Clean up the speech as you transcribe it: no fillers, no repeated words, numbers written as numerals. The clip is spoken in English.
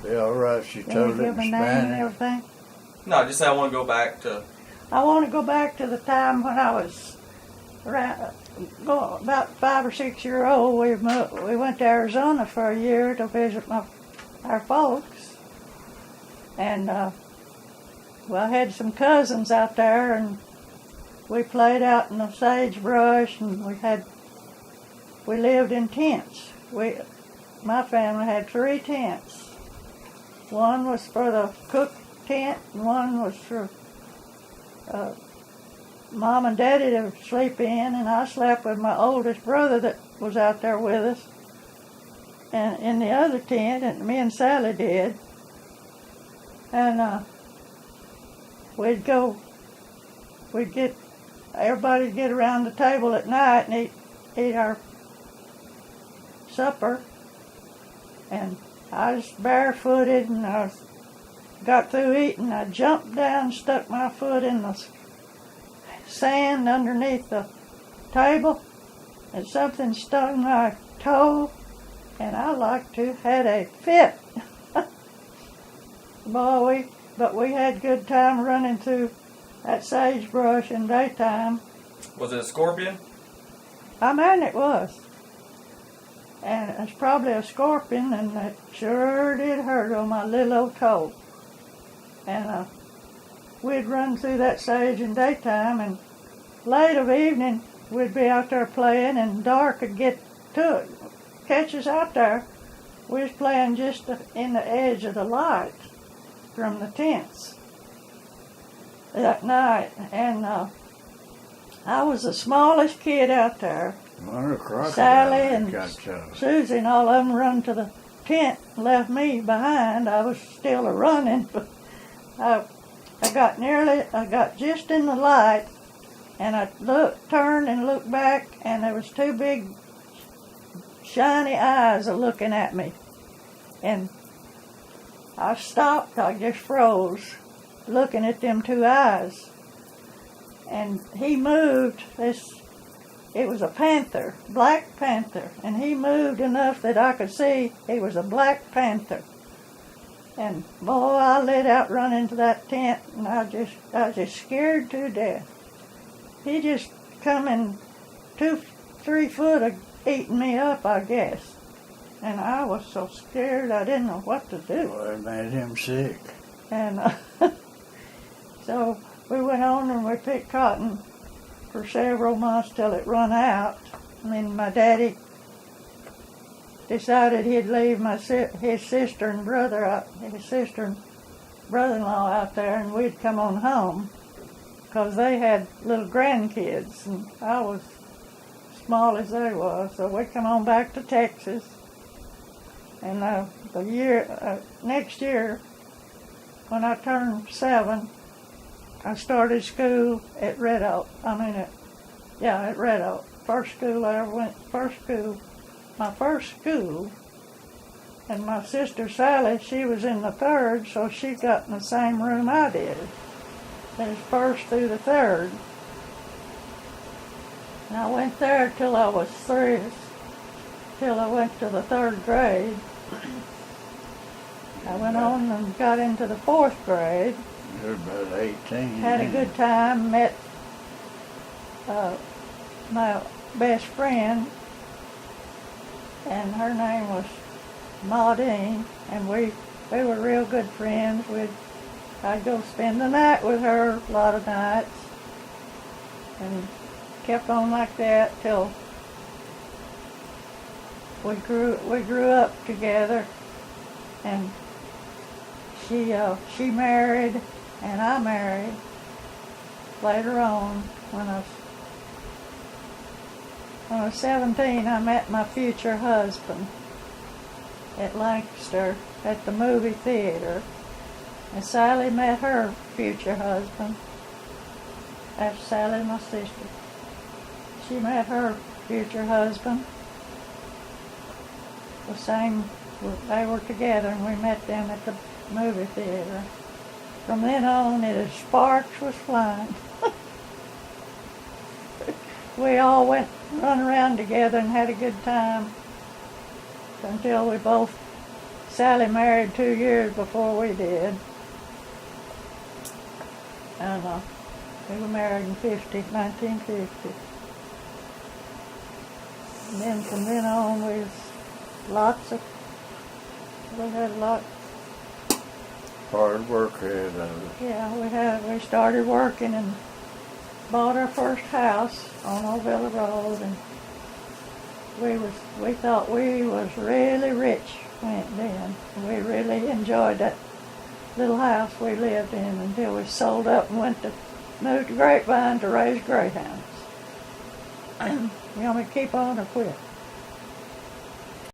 be all right. She Can told you it give in my name and Spanish. everything? No, just say I want to go back to. I want to go back to the time when I was about 5 or 6 years old. We went to Arizona for a year to visit our folks, and I had some cousins out there, and we played out in the sagebrush, and we lived in tents. My family had 3 tents. One was for the cook tent, and one was for Mom and Daddy to sleep in, and I slept with my oldest brother that was out there with us, and in the other tent, and me and Sally did. And everybody'd get around the table at night and eat our supper, and I was barefooted, and I got through eating. I jumped down, stuck my foot in the sand underneath the table, and something stung my toe, and I like to had a fit. Boy, but we had good time running through that sagebrush in daytime. Was it a scorpion? I mean, it was. And it's probably a scorpion, and it sure did hurt on my little old toe. And we'd run through that sage in daytime, and late of evening we'd be out there playing, and dark would catch us out there. We was playing just in the edge of the light from the tents that night, and I was the smallest kid out there. Sally and Susie and all of them run to the tent and left me behind. I was still a-running, but I got just in the light, and I turned and looked back, and there was 2 big shiny eyes a-looking at me. And I stopped, I just froze, looking at them 2 eyes. And he moved, it was a panther, black panther, and he moved enough that I could see he was a black panther. And boy, I let out running to that tent, and I was just scared to death. He just come in 2-3 foot of eating me up, I guess. And I was so scared I didn't know what to do. Well, it made him sick. And so we went on and we picked cotton for several months till it run out. I mean, my daddy decided he'd leave his sister and brother-in-law out there, and we'd come on home because they had little grandkids, and I was small as they was. So we come on back to Texas, and next year, when I turned 7, I started school at Red Oak. At Red Oak. First school I ever went. My first school. And my sister Sally, she was in the 3rd, so she got in the same room I did. That was 1st through the 3rd. And I went there till I was 3, till I went to the 3rd grade. I went on and got into the 4th grade. You're about 18. Had a good time, met my best friend, and her name was Maudine, and we were real good friends. I'd go spend the night with her a lot of nights, and kept on like that till we grew up together, and she married and I married later on. When I was 17, I met my future husband at Lancaster at the movie theater, and Sally met her future husband. That's Sally, my sister. She met her future husband. They were together, and we met them at the movie theater. From then on, sparks was flying. We all run around together and had a good time until we both Sally married 2 years before we did. And we were married in 1950. And then from then on, we had a lot. Hard work ahead of Yeah, we started working and bought our first house on Ovilla Road, and we thought we was really rich then. We really enjoyed that little house we lived in until we sold up and moved to Grapevine to raise greyhounds. You want me to keep on or quit?